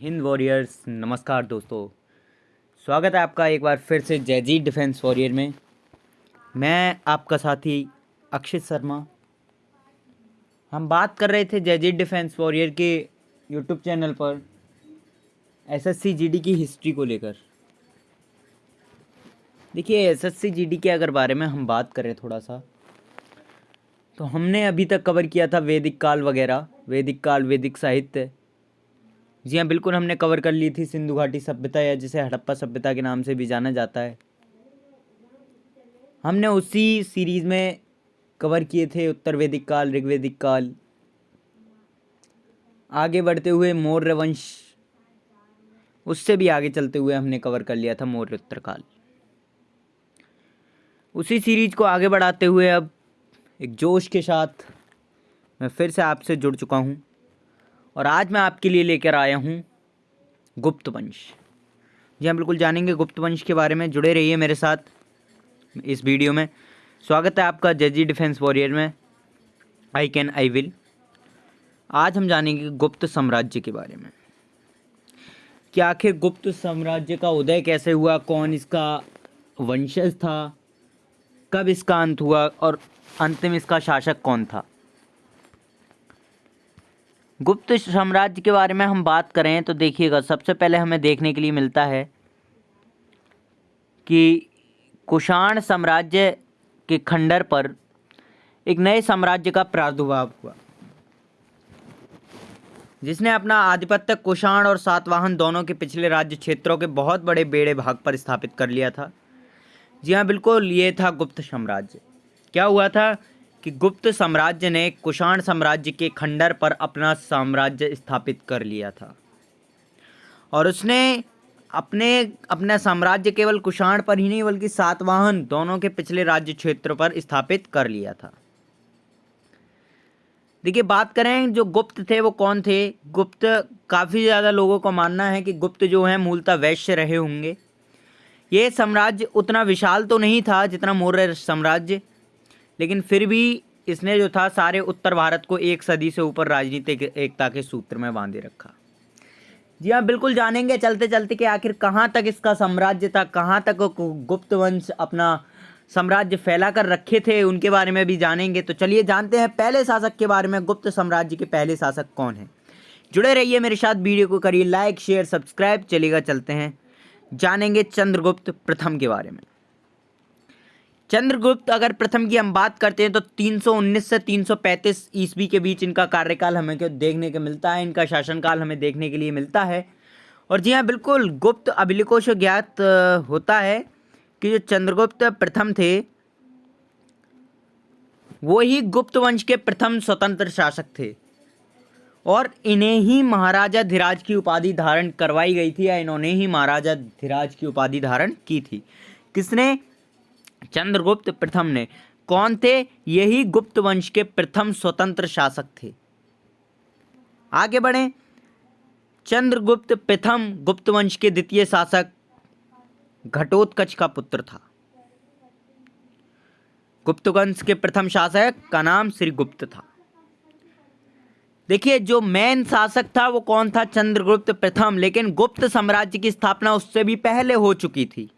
Hind warriors, नमस्कार दोस्तों। स्वागत है आपका एक बार फिर से जयजीत डिफेंस वॉरियर में। मैं आपका साथी अक्षित शर्मा। हम बात कर रहे थे जयजीत डिफेंस वॉरियर के यूट्यूब चैनल पर एसएससी जीडी की हिस्ट्री को लेकर। देखिए, एसएससी जीडी के अगर बारे में हम बात करें थोड़ा सा, तो हमने अभी तक कवर किया था वैदिक काल वगैरह, वैदिक काल, वैदिक साहित्य। जी हाँ, बिल्कुल हमने कवर कर ली थी सिंधु घाटी सभ्यता, या जिसे हड़प्पा सभ्यता के नाम से भी जाना जाता है। हमने उसी सीरीज़ में कवर किए थे उत्तर वैदिक काल, ऋग्वैदिक काल। आगे बढ़ते हुए मौर्य वंश, उससे भी आगे चलते हुए हमने कवर कर लिया था मौर्य उत्तर काल। उसी सीरीज को आगे बढ़ाते हुए अब एक जोश के साथ मैं फिर से आपसे जुड़ चुका हूँ, और आज मैं आपके लिए लेकर आया हूँ गुप्त वंश। जी हाँ, बिल्कुल जानेंगे गुप्त वंश के बारे में। जुड़े रहिए मेरे साथ इस वीडियो में। स्वागत है आपका जयजीत डिफेंस वॉरियर में। I can I will. आज हम जानेंगे गुप्त साम्राज्य के बारे में कि आखिर गुप्त साम्राज्य का उदय कैसे हुआ, कौन इसका वंशज था, कब इसका अंत हुआ और अंतिम इसका शासक कौन था। गुप्त साम्राज्य के बारे में हम बात करें तो देखिएगा, सबसे पहले हमें देखने के लिए मिलता है कि कुषाण साम्राज्य के खंडर पर एक नए साम्राज्य का प्रादुर्भाव हुआ, जिसने अपना आधिपत्य कुषाण और सातवाहन दोनों के पिछले राज्य क्षेत्रों के बहुत बड़े बेड़े भाग पर स्थापित कर लिया था। जी हाँ, बिल्कुल, ये था गुप्त साम्राज्य। क्या हुआ था कि गुप्त साम्राज्य ने कुषाण साम्राज्य के खंडर पर अपना साम्राज्य स्थापित कर लिया था, और उसने अपना साम्राज्य केवल कुषाण पर ही नहीं बल्कि सातवाहन दोनों के पिछले राज्य क्षेत्रों पर स्थापित कर लिया था। देखिए, बात करें जो गुप्त थे वो कौन थे। गुप्त, काफ़ी ज़्यादा लोगों का मानना है कि गुप्त जो है मूलतः वैश्य रहे होंगे। ये साम्राज्य उतना विशाल तो नहीं था जितना मौर्य साम्राज्य, लेकिन फिर भी इसने जो था सारे उत्तर भारत को एक सदी से ऊपर राजनीतिक एकता के सूत्र में बांधे रखा। जी हाँ, बिल्कुल जानेंगे चलते चलते कि आखिर कहाँ तक इसका साम्राज्य था, कहाँ तक गुप्त वंश अपना साम्राज्य फैला कर रखे थे, उनके बारे में भी जानेंगे। तो चलिए जानते हैं पहले शासक के बारे में। गुप्त साम्राज्य के पहले शासक कौन है? जुड़े रहिए मेरे साथ, वीडियो को करिए लाइक, शेयर, सब्सक्राइब। चलिएगा चलते हैं, जानेंगे चंद्रगुप्त प्रथम के बारे में। चंद्रगुप्त अगर प्रथम की हम बात करते हैं तो 319 से 335 ईस्वी के बीच इनका कार्यकाल हमें देखने को मिलता है, इनका शासनकाल हमें देखने के लिए मिलता है। और जी हाँ, बिल्कुल, गुप्त अभिलेखों से ज्ञात होता है कि जो चंद्रगुप्त प्रथम थे वो ही गुप्त वंश के प्रथम स्वतंत्र शासक थे, और इन्हें ही महाराजा धीराज की उपाधि धारण करवाई गई थी, या इन्होंने ही महाराजा धीराज की उपाधि धारण की थी। किसने? चंद्रगुप्त प्रथम ने। कौन थे? यही गुप्त वंश के प्रथम स्वतंत्र शासक थे। आगे बढ़ें। चंद्रगुप्त प्रथम गुप्त वंश के द्वितीय शासक घटोत्कच का पुत्र था। गुप्त वंश के प्रथम शासक का नाम श्रीगुप्त था। देखिए, जो मेन शासक था वो कौन था? चंद्रगुप्त प्रथम, लेकिन गुप्त साम्राज्य की स्थापना उससे भी पहले हो चुकी थी।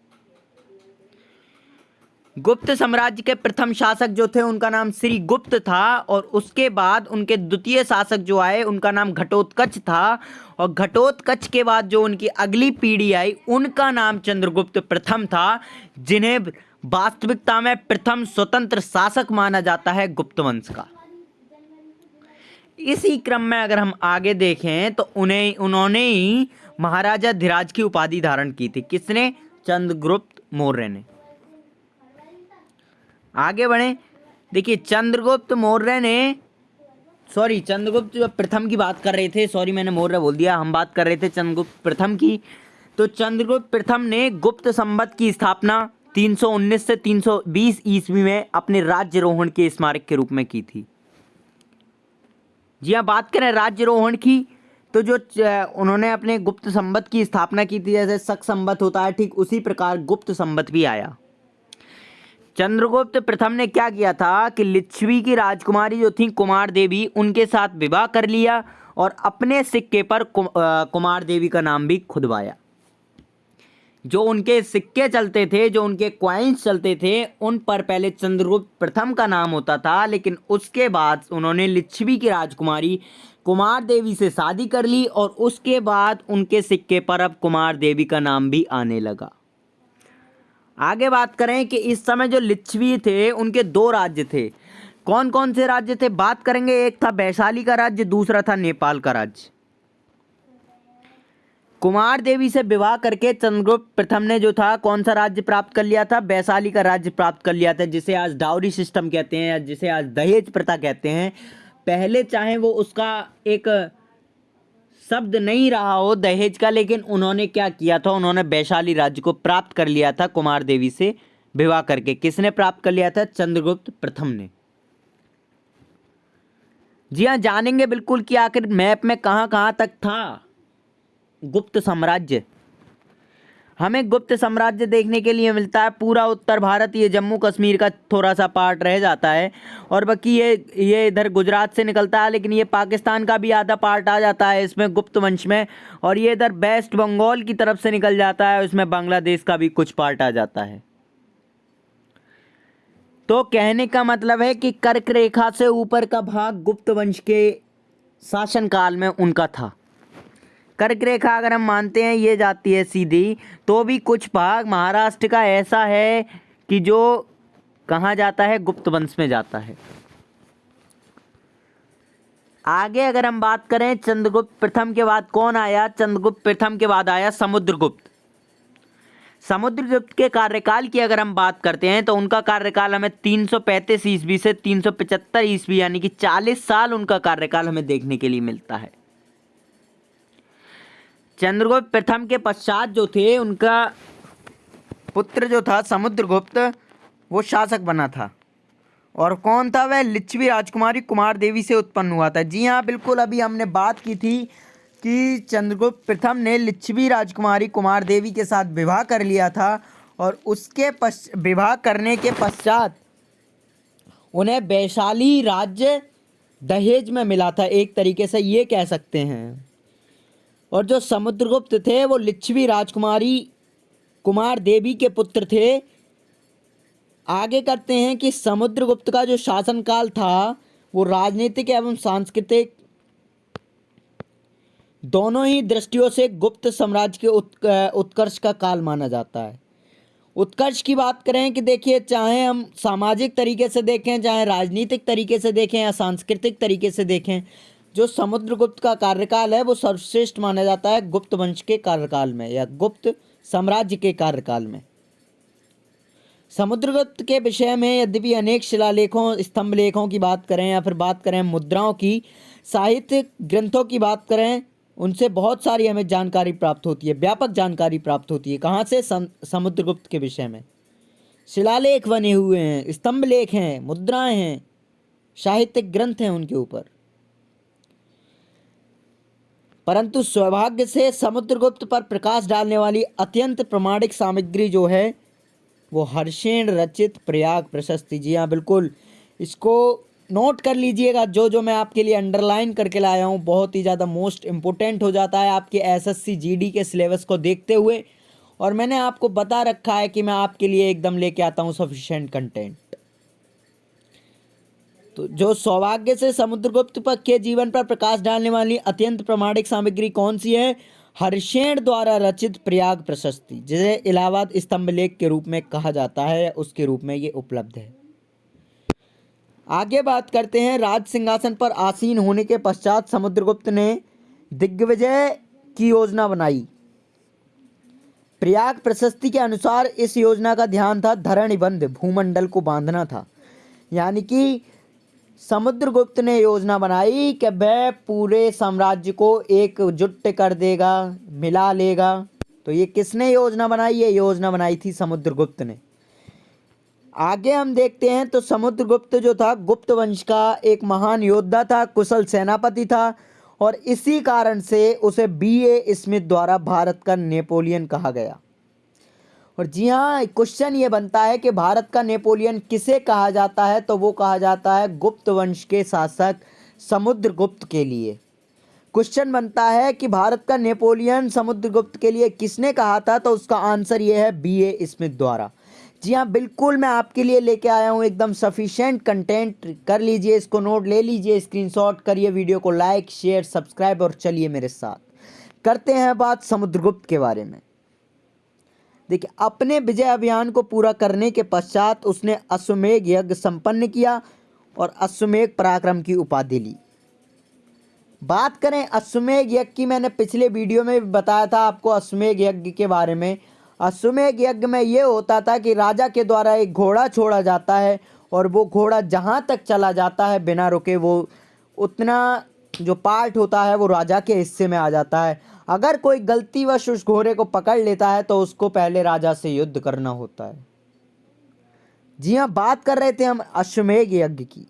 गुप्त साम्राज्य के प्रथम शासक जो थे उनका नाम श्रीगुप्त था, और उसके बाद उनके द्वितीय शासक जो आए उनका नाम घटोत्कच था, और घटोत्कच के बाद जो उनकी अगली पीढ़ी आई उनका नाम चंद्रगुप्त प्रथम था, जिन्हें वास्तविकता में प्रथम स्वतंत्र शासक माना जाता है गुप्त वंश का। इसी क्रम में अगर हम आगे देखें तो उन्होंने ही महाराजा धीराज की उपाधि धारण की थी। किसने? चंद्रगुप्त मौर्य ने। आगे बढ़े। देखिए, चंद्रगुप्त मौर्य ने, चंद्रगुप्त प्रथम की बात कर रहे थे, मैंने मौर्य बोल दिया। हम बात कर रहे थे चंद्रगुप्त प्रथम की। तो चंद्रगुप्त प्रथम ने गुप्त संवत की स्थापना 319 से 320 ईस्वी में अपने राज्यरोहण के स्मारक के रूप में की थी। जी हाँ, बात करें राज्यरोहण की, तो जो उन्होंने अपने गुप्त संवत की स्थापना की थी, जैसे शक संवत होता है ठीक उसी प्रकार गुप्त संवत भी आया। चंद्रगुप्त प्रथम ने क्या किया था कि लिच्छवी की राजकुमारी जो थी कुमार देवी, उनके साथ विवाह कर लिया और अपने सिक्के पर कुमार देवी का नाम भी खुदवाया। जो उनके सिक्के चलते थे, जो उनके क्वाइंस चलते थे, उन पर पहले चंद्रगुप्त प्रथम का नाम होता था, लेकिन उसके बाद उन्होंने लिच्छवी की राजकुमारी कुमार देवी से शादी कर ली और उसके बाद उनके सिक्के पर अब कुमार देवी का नाम भी आने लगा। आगे बात करें कि इस समय जो लिच्छवी थे उनके दो राज्य थे। कौन कौन से राज्य थे बात करेंगे। एक था वैशाली का राज्य, दूसरा था नेपाल का राज्य। कुमार देवी से विवाह करके चंद्रगुप्त प्रथम ने जो था कौन सा राज्य प्राप्त कर लिया था, वैशाली का राज्य प्राप्त कर लिया था, जिसे आज डाउरी सिस्टम कहते हैं या जिसे आज दहेज प्रथा कहते हैं। पहले चाहे वो उसका एक शब्द नहीं रहा हो दहेज का, लेकिन उन्होंने क्या किया था, उन्होंने वैशाली राज्य को प्राप्त कर लिया था कुमार देवी से विवाह करके। किसने प्राप्त कर लिया था? चंद्रगुप्त प्रथम ने। जी हाँ, जानेंगे बिल्कुल कि आखिर मैप में कहाँ कहाँ तक था गुप्त साम्राज्य। हमें गुप्त साम्राज्य देखने के लिए मिलता है पूरा उत्तर भारत, ये जम्मू कश्मीर का थोड़ा सा पार्ट रह जाता है और बाकी ये इधर गुजरात से निकलता है, लेकिन ये पाकिस्तान का भी आधा पार्ट आ जाता है इसमें गुप्त वंश में, और ये इधर वेस्ट बंगाल की तरफ से निकल जाता है, उसमें बांग्लादेश का भी कुछ पार्ट आ जाता है। तो कहने का मतलब है कि कर्क रेखा से ऊपर का भाग गुप्त वंश के शासनकाल में उनका था। कर्क रेखा अगर हम मानते हैं ये जाती है सीधी, तो भी कुछ भाग महाराष्ट्र का ऐसा है कि जो कहाँ जाता है, गुप्त वंश में जाता है। आगे अगर हम बात करें चंद्रगुप्त प्रथम के बाद कौन आया, चंद्रगुप्त प्रथम के बाद आया समुद्रगुप्त। समुद्रगुप्त के कार्यकाल की अगर हम बात करते हैं तो उनका कार्यकाल हमें 335 ईस्वी से 375 ईस्वी यानी कि 40 साल उनका कार्यकाल हमें देखने के लिए मिलता है। चंद्रगुप्त प्रथम के पश्चात जो थे उनका पुत्र जो था समुद्रगुप्त, वो शासक बना था। और कौन था वह? लिच्छवी राजकुमारी कुमार देवी से उत्पन्न हुआ था। जी हाँ, बिल्कुल अभी हमने बात की थी कि चंद्रगुप्त प्रथम ने लिच्छवी राजकुमारी कुमार देवी के साथ विवाह कर लिया था और उसके विवाह करने के पश्चात उन्हें वैशाली राज्य दहेज में मिला था, एक तरीके से ये कह सकते हैं। और जो समुद्रगुप्त थे वो लिच्छवी राजकुमारी कुमार देवी के पुत्र थे। आगे करते हैं कि समुद्रगुप्त का जो शासनकाल था वो राजनीतिक एवं सांस्कृतिक दोनों ही दृष्टियों से गुप्त साम्राज्य के उत्कर्ष का काल माना जाता है। उत्कर्ष की बात करें कि देखिए, चाहे हम सामाजिक तरीके से देखें, चाहे राजनीतिक तरीके से देखें या सांस्कृतिक तरीके से देखें, जो समुद्रगुप्त का कार्यकाल है वो सर्वश्रेष्ठ माना जाता है गुप्त वंश के कार्यकाल में या गुप्त साम्राज्य के कार्यकाल में। समुद्रगुप्त के विषय में यद्यपि अनेक शिलालेखों, स्तंभ लेखों की बात करें या फिर बात करें मुद्राओं की, साहित्यिक ग्रंथों की बात करें, उनसे बहुत सारी हमें जानकारी प्राप्त होती है, व्यापक जानकारी प्राप्त होती है। कहाँ से? समुद्रगुप्त के विषय में शिलालेख बने हुए हैं, स्तंभ लेख हैं, मुद्राएं हैं, साहित्यिक ग्रंथ हैं उनके ऊपर। परंतु सौभाग्य से समुद्रगुप्त पर प्रकाश डालने वाली अत्यंत प्रमाणिक सामग्री जो है वो हर्षेण रचित प्रयाग प्रशस्ति। जी हाँ, बिल्कुल इसको नोट कर लीजिएगा। जो मैं आपके लिए अंडरलाइन करके लाया हूँ बहुत ही ज़्यादा मोस्ट इम्पोर्टेंट हो जाता है आपके एसएससी जीडी के सिलेबस को देखते हुए, और मैंने आपको बता रखा है कि मैं आपके लिए एकदम लेके आता हूँ सफिशिएंट कंटेंट। तो जो सौभाग्य से समुद्रगुप्त के जीवन पर प्रकाश डालने वाली अत्यंत प्रमाणिक सामग्री कौन सी है? हर्षेण द्वारा रचित प्रयाग प्रशस्ति, जिसे इलाहाबाद स्तंभ लेख के रूप में कहा जाता है, उसके रूप में ये उपलब्ध है। आगे बात करते हैं, राज सिंहासन पर आसीन होने के पश्चात समुद्रगुप्त ने दिग्विजय की योजना बनाई। प्रयाग प्रशस्ति के अनुसार इस योजना का ध्यान था धरणिबंध, भूमंडल को बांधना था। यानी कि समुद्रगुप्त ने योजना बनाई कि वह पूरे साम्राज्य को एकजुट कर देगा, मिला लेगा। तो ये किसने योजना बनाई? ये योजना बनाई थी समुद्रगुप्त ने। आगे हम देखते हैं तो समुद्रगुप्त जो था गुप्त वंश का एक महान योद्धा था, कुशल सेनापति था, और इसी कारण से उसे B.A. स्मिथ द्वारा भारत का नेपोलियन कहा गया। और जी हाँ, क्वेश्चन ये बनता है कि भारत का नेपोलियन किसे कहा जाता है, तो वो कहा जाता है गुप्त वंश के शासक समुद्रगुप्त के लिए। क्वेश्चन बनता है कि भारत का नेपोलियन समुद्रगुप्त के लिए किसने कहा था, तो उसका आंसर ये है B.A. स्मिथ द्वारा। जी हाँ, बिल्कुल मैं आपके लिए लेके आया हूँ एकदम सफिशिएंट कंटेंट। कर लीजिए, इसको नोट ले लीजिए, स्क्रीनशॉट करिए, वीडियो को लाइक शेयर सब्सक्राइब और चलिए मेरे साथ करते हैं बात समुद्रगुप्त के बारे में। देखिए, अपने विजय अभियान को पूरा करने के पश्चात उसने अश्वमेध यज्ञ संपन्न किया और अश्वमेध पराक्रम की उपाधि ली। बात करें अश्वमेध यज्ञ की, मैंने पिछले वीडियो में भी बताया था आपको अश्वमेध यज्ञ के बारे में। अश्वमेध यज्ञ में ये होता था कि राजा के द्वारा एक घोड़ा छोड़ा जाता है और वो घोड़ा जहाँ तक चला जाता है बिना रुके, वो उतना जो पार्ट होता है वो राजा के हिस्से में आ जाता है। अगर कोई गलतीवश उस घोड़े को पकड़ लेता है तो उसको पहले राजा से युद्ध करना होता है। जी हाँ, बात कर रहे थे हम अश्वमेध यज्ञ की।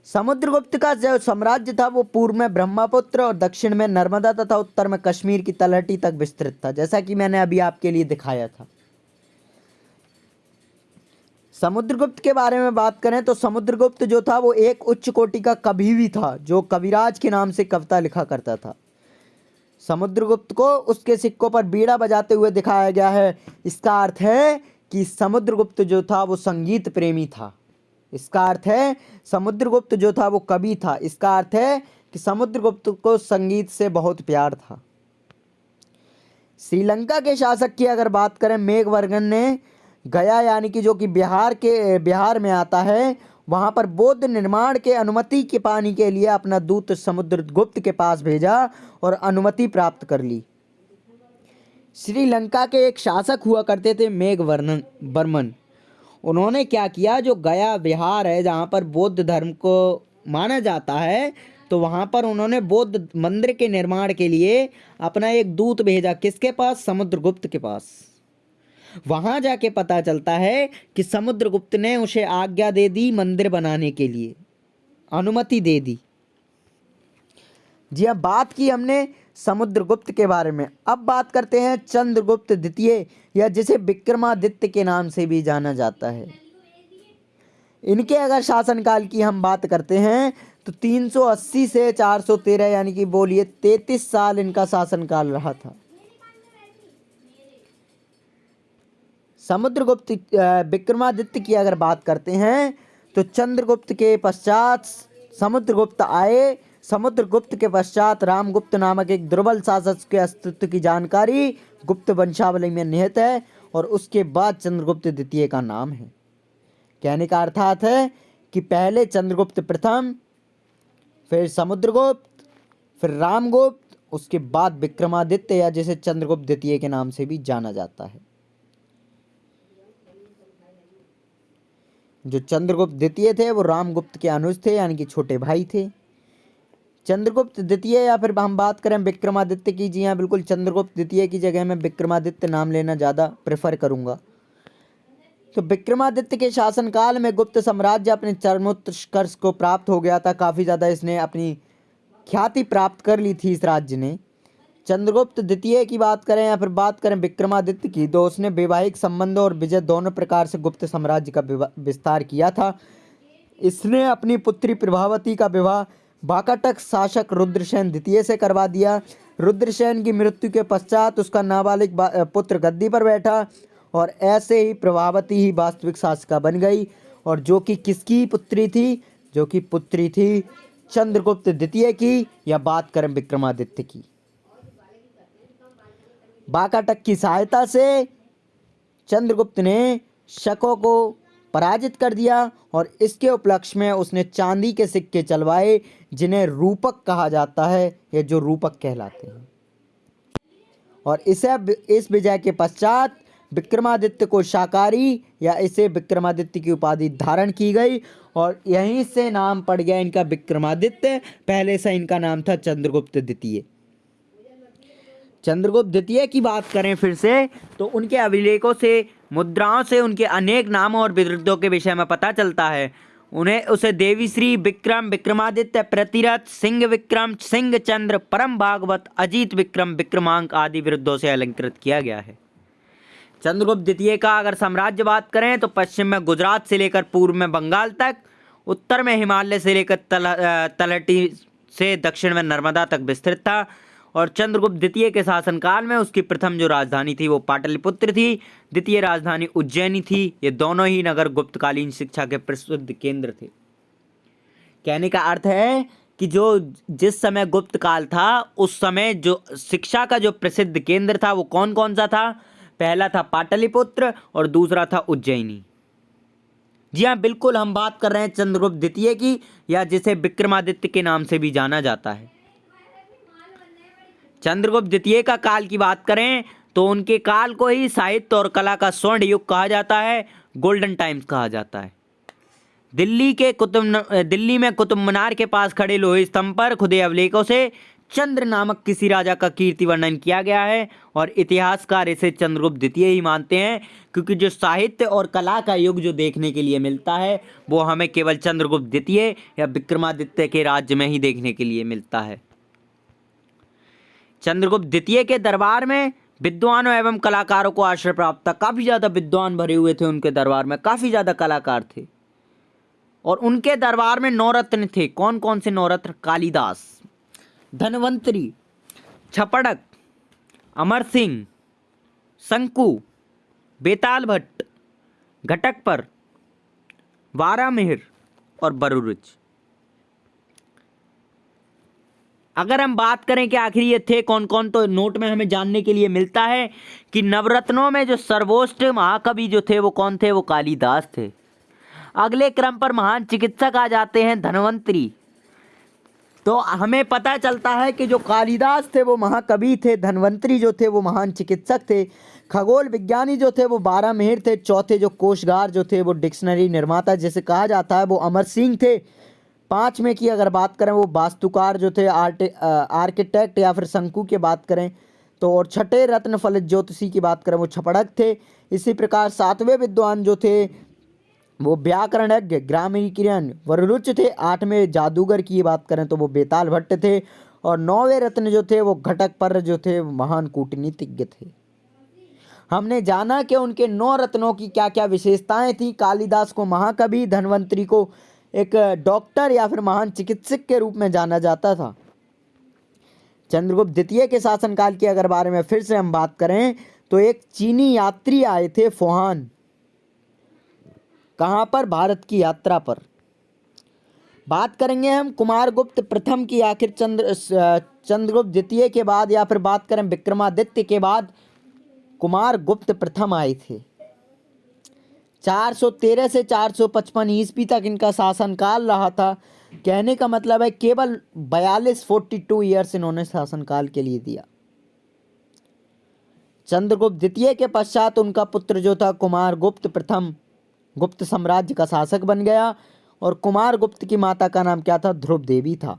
समुद्रगुप्त का जो साम्राज्य था वो पूर्व में ब्रह्मपुत्र और दक्षिण में नर्मदा तथा उत्तर में कश्मीर की तलहटी तक विस्तृत था, जैसा कि मैंने अभी आपके लिए दिखाया था। समुद्रगुप्त के बारे में बात करें तो समुद्रगुप्त जो था वो एक उच्च कोटि का कवि भी था, जो कविराज के नाम से कविता लिखा करता था। समुद्रगुप्त को उसके सिक्कों पर बीड़ा बजाते हुए दिखाया गया है। इसका अर्थ है कि समुद्रगुप्त जो था वो संगीत प्रेमी था। इसका अर्थ है समुद्रगुप्त जो था वो कवि था। इसका अर्थ है कि समुद्रगुप्त को संगीत से बहुत प्यार था। श्रीलंका के शासक की अगर बात करें, मेघवर्मन ने गया यानी कि जो कि बिहार में आता है, वहाँ पर बौद्ध निर्माण के अनुमति के पाने के लिए अपना दूत समुद्रगुप्त के पास भेजा और अनुमति प्राप्त कर ली। श्रीलंका के एक शासक हुआ करते थे मेघवर्मन। उन्होंने क्या किया, जो गया बिहार है जहाँ पर बौद्ध धर्म को माना जाता है, तो वहाँ पर उन्होंने बौद्ध मंदिर के निर्माण के लिए अपना एक दूत भेजा। किसके पास? समुद्रगुप्त के पास। वहाँ जाके पता चलता है कि समुद्रगुप्त ने उसे आज्ञा दे दी मंदिर बनाने के लिए, अनुमति दे दी। जी हाँ, बात की हमने समुद्रगुप्त के बारे में। अब बात करते हैं चंद्रगुप्त द्वितीय, या जिसे विक्रमादित्य के नाम से भी जाना जाता है। इनके अगर शासनकाल की हम बात करते हैं तो 380 से 413 यानी कि बोलिए 33 साल इनका शासनकाल रहा था। समुद्रगुप्त विक्रमादित्य की अगर बात करते हैं तो चंद्रगुप्त के पश्चात समुद्रगुप्त आए। समुद्रगुप्त के पश्चात रामगुप्त नामक एक दुर्बल शासक के अस्तित्व की जानकारी गुप्त वंशावली में निहित है और उसके बाद चंद्रगुप्त द्वितीय का नाम है। कहने का अर्थात है कि पहले चंद्रगुप्त प्रथम, फिर समुद्रगुप्त, फिर रामगुप्त, उसके बाद विक्रमादित्य या जिसे चंद्रगुप्त द्वितीय के नाम से भी जाना जाता है। जो चंद्रगुप्त द्वितीय थे वो रामगुप्त के अनुज थे यानी कि छोटे भाई थे। चंद्रगुप्त द्वितीय या फिर हम बात करें विक्रमादित्य की, जी हाँ बिल्कुल, चंद्रगुप्त द्वितीय की जगह मैं विक्रमादित्य नाम लेना ज़्यादा प्रेफर करूँगा। तो विक्रमादित्य के शासनकाल में गुप्त साम्राज्य अपने चरमोत्कर्ष को प्राप्त हो गया था। काफ़ी ज़्यादा इसने अपनी ख्याति प्राप्त कर ली थी इस राज्य ने। चंद्रगुप्त द्वितीय की बात करें या फिर बात करें विक्रमादित्य की, तो उसने वैवाहिक संबंधों और विजय दोनों प्रकार से गुप्त साम्राज्य का विस्तार किया था। इसने अपनी पुत्री प्रभावती का विवाह वाकाटक शासक रुद्रसेन द्वितीय से करवा दिया। रुद्रसेन की मृत्यु के पश्चात उसका नाबालिग पुत्र गद्दी पर बैठा और ऐसे ही प्रभावती ही वास्तविक शासिका बन गई, और जो कि किसकी पुत्री थी? जो कि पुत्री थी चंद्रगुप्त द्वितीय की, या बात करें विक्रमादित्य की। वाकाटक की सहायता से चंद्रगुप्त ने शकों को पराजित कर दिया और इसके उपलक्ष्य में उसने चांदी के सिक्के चलवाए जिन्हें रूपक कहा जाता है, या जो रूपक कहलाते हैं। और इस विजय के पश्चात विक्रमादित्य को शाकाहारी या इसे विक्रमादित्य की उपाधि धारण की गई और यहीं से नाम पड़ गया इनका विक्रमादित्य। पहले से इनका नाम था चंद्रगुप्त द्वितीय। चंद्रगुप्त द्वितीय की बात करें फिर से, तो उनके अभिलेखों से, मुद्राओं से उनके अनेक नामों और बिरुदों के विषय में पता चलता है। उसे देवीश्री, विक्रम, विक्रमादित्य, प्रतिरथ, सिंह विक्रम, सिंह चंद्र, परम भागवत, अजीत विक्रम, विक्रमांक आदि बिरुदों से अलंकृत किया गया है। चंद्रगुप्त द्वितीय का अगर साम्राज्य बात करें तो पश्चिम में गुजरात से लेकर पूर्व में बंगाल तक, उत्तर में हिमालय से लेकर तलहटी से दक्षिण में नर्मदा तक विस्तृत था। और चंद्रगुप्त द्वितीय के शासनकाल में उसकी प्रथम जो राजधानी थी वो पाटलिपुत्र थी, द्वितीय राजधानी उज्जैनी थी। ये दोनों ही नगर गुप्तकालीन शिक्षा के प्रसिद्ध केंद्र थे। कहने का अर्थ है कि जो जिस समय गुप्त काल था उस समय जो शिक्षा का जो प्रसिद्ध केंद्र था वो कौन कौन सा था? पहला था पाटलिपुत्र और दूसरा था उज्जैनी। जी हाँ, बिल्कुल, हम बात कर रहे हैं चंद्रगुप्त द्वितीय की, या जिसे विक्रमादित्य के नाम से भी जाना जाता है। चंद्रगुप्त द्वितीय का काल की बात करें तो उनके काल को ही साहित्य और कला का स्वर्ण युग कहा जाता है, गोल्डन टाइम्स कहा जाता है। दिल्ली में कुतुब मीनार के पास खड़े लोहे स्तंभ पर खुदे अवलेखों से चंद्र नामक किसी राजा का कीर्ति वर्णन किया गया है, और इतिहासकार इसे चंद्रगुप्त द्वितीय ही मानते हैं, क्योंकि जो साहित्य और कला का युग जो देखने के लिए मिलता है वो हमें केवल चंद्रगुप्त द्वितीय या विक्रमादित्य के राज्य में ही देखने के लिए मिलता है। चंद्रगुप्त द्वितीय के दरबार में विद्वानों एवं कलाकारों को आश्रय प्राप्त था। काफी ज्यादा विद्वान भरे हुए थे उनके दरबार में, काफी ज्यादा कलाकार थे। और उनके दरबार में नौरत्न थे। कौन कौन से नौरत्न? कालिदास, धनवंतरी, छपड़क, अमर सिंह, शंकु, बेताल भट्ट, घटकपर, वारामिहिर और बरुरुच। अगर हम बात करें कि आखिर ये थे कौन कौन, तो नोट में हमें जानने के लिए मिलता है कि नवरत्नों में जो सर्वोच्च महाकवि जो थे वो कौन थे? वो कालिदास थे। अगले क्रम पर महान चिकित्सक आ जाते हैं धनवंतरी। तो हमें पता चलता है कि जो कालिदास थे वो महाकवि थे, धनवंतरी जो थे वो महान चिकित्सक थे, खगोल विज्ञानी जो थे वो बारहमिहिर थे, चौथे जो कोशगार जो थे वो डिक्शनरी निर्माता जिसे कहा जाता है वो अमर सिंह थे, पांचवें की अगर बात करें वो वास्तुकार जो थे आर्किटेक्ट या फिर शंकु की बात करें तो, और छठे रत्न फलित ज्योतिषी की बात करें वो छपड़क थे। इसी प्रकार सातवें विद्वान जो थे वो व्याकरणज्ञ ग्रामीकिरण वरुरुच थे। आठवें जादूगर की बात करें तो वो बेताल भट्ट थे, और नौवें रत्न जो थे वो घटकपर जो थे महान कूटनीतिज्ञ थे। हमने जाना कि उनके 9 रत्नों की क्या क्या विशेषताएं थी। कालिदास को महाकवि, धनवंतरी को एक डॉक्टर या फिर महान चिकित्सक के रूप में जाना जाता था। चंद्रगुप्त द्वितीय के शासनकाल के अगर बारे में फिर से हम बात करें तो एक चीनी यात्री आए थे फुहान। कहाँ पर? भारत की यात्रा पर। बात करेंगे हम कुमारगुप्त प्रथम की। आखिर चंद्रगुप्त द्वितीय के बाद या फिर बात करें विक्रमादित्य के बाद कुमारगुप्त प्रथम आए थे। 413 से 455 ईस्वी तक इनका शासनकाल रहा था। कहने का मतलब है केवल 42 ईयर्स इन्होंने शासनकाल के लिए दिया। चंद्रगुप्त द्वितीय के पश्चात उनका पुत्र जो था कुमारगुप्त प्रथम गुप्त साम्राज्य का शासक बन गया, और कुमारगुप्त की माता का नाम क्या था? ध्रुव देवी था।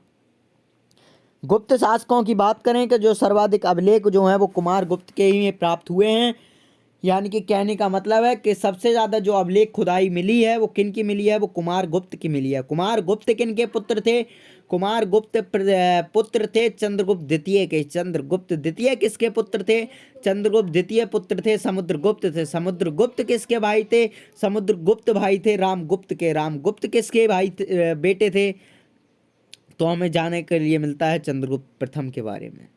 गुप्त शासकों की बात करें कि जो सर्वाधिक अभिलेख जो हैं वो कुमारगुप्त के ही प्राप्त हुए हैं। यानी कि कहने का मतलब है कि सबसे ज़्यादा जो अभिलेख खुदाई मिली है वो किन की मिली है? वो कुमारगुप्त की मिली है। कुमारगुप्त किन के पुत्र थे? कुमारगुप्त पुत्र थे चंद्रगुप्त द्वितीय के। चंद्रगुप्त द्वितीय किसके पुत्र थे? चंद्रगुप्त द्वितीय पुत्र थे समुद्रगुप्त थे। समुद्रगुप्त किसके भाई थे? समुद्रगुप्त भाई थे रामगुप्त के। रामगुप्त किसके भाई बेटे थे? तो हमें जानने के लिए मिलता है चंद्रगुप्त प्रथम के बारे में।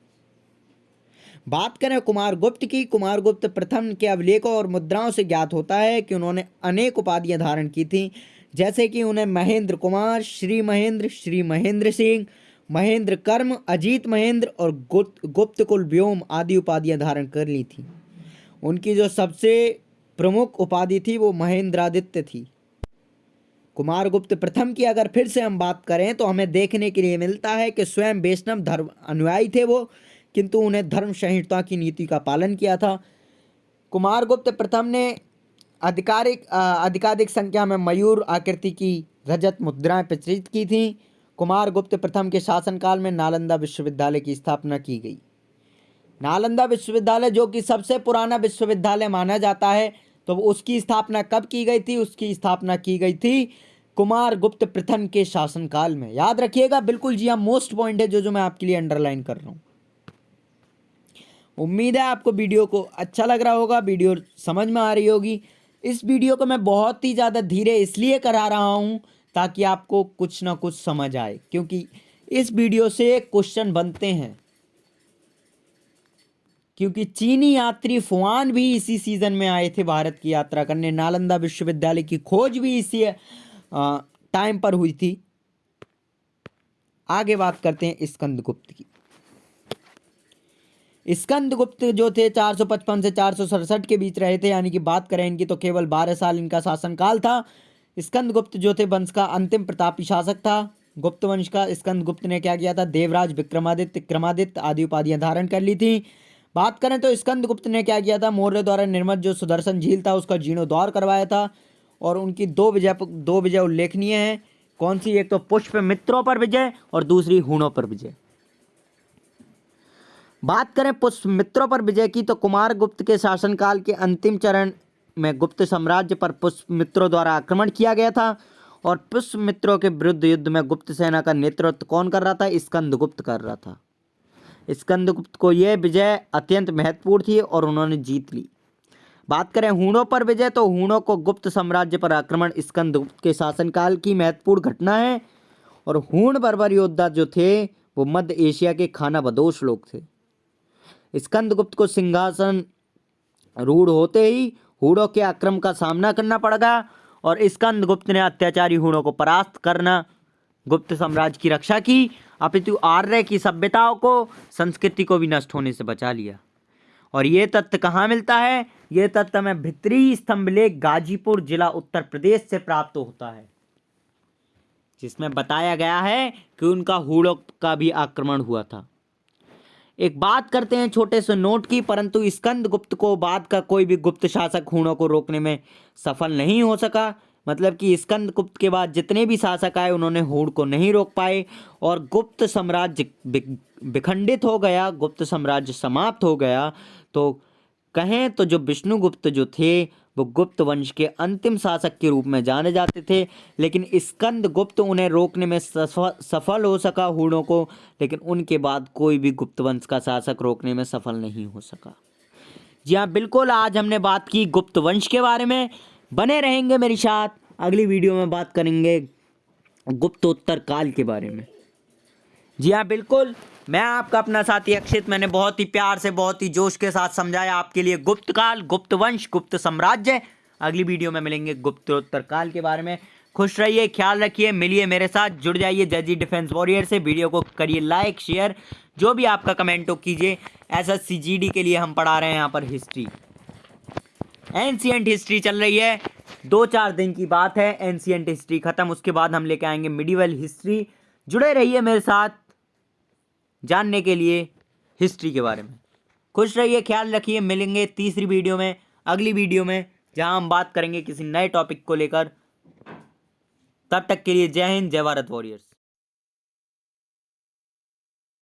बात करें कुमारगुप्त की, कुमारगुप्त प्रथम के अभिलेखों और मुद्राओं से ज्ञात होता है कि उन्होंने अनेक उपाधियां धारण की थीं, जैसे कि उन्हें महेंद्र कुमार, श्री महेंद्र सिंह, महेंद्र कर्म, अजीत महेंद्र और गुप्त कुल व्योम आदि उपाधियां धारण कर ली थी। उनकी जो सबसे प्रमुख उपाधि थी वो महेंद्रादित्य थी। कुमारगुप्त प्रथम की अगर फिर से हम बात करें तो हमें देखने के लिए मिलता है कि स्वयं वैष्णव धर्म अनुयायी थे वो, किंतु उन्हें धर्म संहिता की नीति का पालन किया था। कुमारगुप्त प्रथम ने अधिकाधिक संख्या में मयूर आकृति की रजत मुद्राएं प्रचलित की थीं। कुमारगुप्त प्रथम के शासनकाल में नालंदा विश्वविद्यालय की स्थापना की गई। नालंदा विश्वविद्यालय जो कि सबसे पुराना विश्वविद्यालय माना जाता है, तो उसकी स्थापना कब की गई थी? उसकी स्थापना की गई थी कुमारगुप्त प्रथम के शासनकाल में। याद रखिएगा, बिल्कुल जी हाँ, मोस्ट पॉइंट है जो मैं आपके लिए अंडरलाइन कर रहा हूँ। उम्मीद है आपको वीडियो को अच्छा लग रहा होगा, वीडियो समझ में आ रही होगी। इस वीडियो को मैं बहुत ही ज़्यादा धीरे इसलिए करा रहा हूँ ताकि आपको कुछ ना कुछ समझ आए, क्योंकि इस वीडियो से क्वेश्चन बनते हैं। क्योंकि चीनी यात्री फुआन भी इसी सीजन में आए थे भारत की यात्रा करने। नालंदा विश्वविद्यालय की खोज भी इसी टाइम पर हुई थी। आगे बात करते हैं स्कंदगुप्त की। स्कंदगुप्त जो थे 455 से 467 के बीच रहे थे, यानी कि बात करें इनकी तो केवल 12 साल इनका शासनकाल था। स्कंदगुप्त जो थे वंश का अंतिम प्रतापी शासक था। गुप्त वंश का स्कंदगुप्त ने क्या किया था, देवराज, विक्रमादित्य, क्रमादित्य आदि उपाधियां धारण कर ली थी। बात करें तो स्कंदगुप्त ने क्या किया था, मौर्य द्वारा निर्मित जो सुदर्शन झील था उसका जीर्णोद्धार करवाया था। और उनकी दो विजय उल्लेखनीय है। कौन सी? एक तो पुष्यमित्रों पर विजय और दूसरी हूणों पर विजय। बात करें पुष्यमित्रों पर विजय की तो कुमारगुप्त के शासनकाल के अंतिम चरण में गुप्त साम्राज्य पर पुष्यमित्रों द्वारा आक्रमण किया गया था। और पुष्यमित्रों के विरुद्ध युद्ध में गुप्त सेना का नेतृत्व कौन कर रहा था? स्कंदगुप्त कर रहा था। स्कंदगुप्त को यह विजय अत्यंत महत्वपूर्ण थी और उन्होंने जीत ली। बात करें हूणों पर विजय तो हूणों को गुप्त साम्राज्य पर आक्रमण स्कंदगुप्त के शासनकाल की महत्वपूर्ण घटना है। और हूण बर्बर योद्धा जो थे वो मध्य एशिया के खानाबदोश लोग थे। स्कंदगुप्त को सिंहासन रूढ़ होते ही हूणों के आक्रमण का सामना करना पड़ा और स्कंदगुप्त ने अत्याचारी हूणों को परास्त करना गुप्त साम्राज्य की रक्षा की, अपितु आर्य की सभ्यताओं को, संस्कृति को भी नष्ट होने से बचा लिया। और ये तथ्य कहाँ मिलता है? ये तथ्य हमें भित्री स्तंभलेख गाजीपुर जिला उत्तर प्रदेश से प्राप्त होता है, जिसमें बताया गया है कि उनका हूणों का भी आक्रमण हुआ था। एक बात करते हैं छोटे से नोट की, परंतु स्कंदगुप्त को बाद का कोई भी गुप्त शासक हूणों को रोकने में सफल नहीं हो सका। मतलब कि स्कंदगुप्त के बाद जितने भी शासक आए उन्होंने हूण को नहीं रोक पाए और गुप्त साम्राज्य विखंडित हो गया, गुप्त साम्राज्य समाप्त हो गया। तो कहें तो जो विष्णुगुप्त जो थे वो गुप्त वंश के अंतिम शासक के रूप में जाने जाते थे, लेकिन स्कंदगुप्त उन्हें रोकने में सफल हो सका हूणों को, लेकिन उनके बाद कोई भी गुप्त वंश का शासक रोकने में सफल नहीं हो सका। जी हाँ, बिल्कुल। आज हमने बात की गुप्त वंश के बारे में। बने रहेंगे मेरे साथ, अगली वीडियो में बात करेंगे गुप्तोत्तर काल के बारे में। जी हाँ, बिल्कुल। मैं आपका अपना साथी अक्षित, मैंने बहुत ही प्यार से, बहुत ही जोश के साथ समझाया आपके लिए गुप्त काल, गुप्त वंश, गुप्त साम्राज्य। अगली वीडियो में मिलेंगे गुप्तोत्तर काल के बारे में। खुश रहिए, ख्याल रखिए, मिलिए मेरे साथ, जुड़ जाइए जजी डिफेंस वॉरियर से। वीडियो को करिए लाइक, शेयर, जो भी आपका कमेंट हो कीजिए। SSC GD के लिए हम पढ़ा रहे हैं यहाँ पर हिस्ट्री, एंशिएंट हिस्ट्री चल रही है। 2-4 दिन की बात है, एंशिएंट हिस्ट्री खत्म, उसके बाद हम लेके आएंगे मिडिवल हिस्ट्री। जुड़े रहिए मेरे साथ जानने के लिए हिस्ट्री के बारे में। खुश रहिए, ख्याल रखिए, मिलेंगे तीसरी वीडियो में, अगली वीडियो में, जहां हम बात करेंगे किसी नए टॉपिक को लेकर। तब तक के लिए जय हिंद, जय भारत वॉरियर्स।